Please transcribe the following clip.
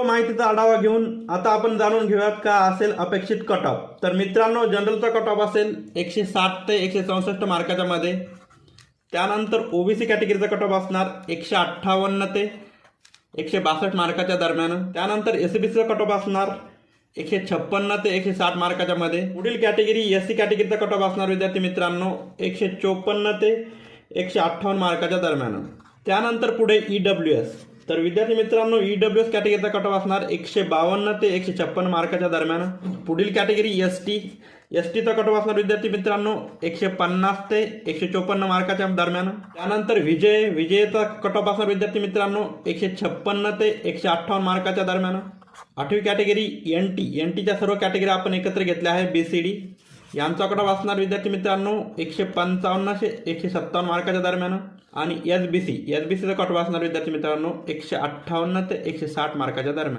माहितीचा आढावा घेऊन आता आपण जाणून घेऊयात का असेल अपेक्षित कट ऑफ। तर मित्रांनो, जनरलचा कट ऑफ असेल 160 ते 164 मार्काच्या मध्ये। त्यानंतर ओबीसी कॅटेगरीचा कट ऑफ असणार 158 ते 162 मार्काच्या दरम्यान। त्यानंतर एससीबीसीचा कट ऑफ असणार 156 ते 160 मार्काच्या मध्ये। पुढील कॅटेगरी एससी कॅटेगरीचा कट ऑफ असणार विद्यार्थी मित्रांनो 154 ते 158 मार्काच्या दरम्यान। त्यानंतर पुढे ईडब्ल्यूएस। तर विद्यार्थी मित्रांनो, ईडब्ल्यूएस कॅटेगरीचा कट ऑफ असणार 152 ते 156 मार्काच्या दरम्यान। पुढील कॅटेगरी एसटीचा कट ऑफ असणार विद्यार्थी मित्रांनो 150 ते 154 मार्काच्या दरम्यान। त्यानंतर विजयचा कट ऑफ असणार विद्यार्थी मित्रांनो 156 ते 158 मार्काच्या दरम्यान। आठवी कॅटेगरी एनटीच्या सर्व कॅटेगरी आपण एकत्र घेतल्या आहे बीसीडी। यांचा कट ऑफ असणार विद्यार्थी मित्रांनो 155 ते 157 मार्काच्या दरम्यान। आणि एसबीसीचा कट ऑफ असणार विद्यार्थी मित्रांनो 158 ते 160 मार्काच्या दरम्यान।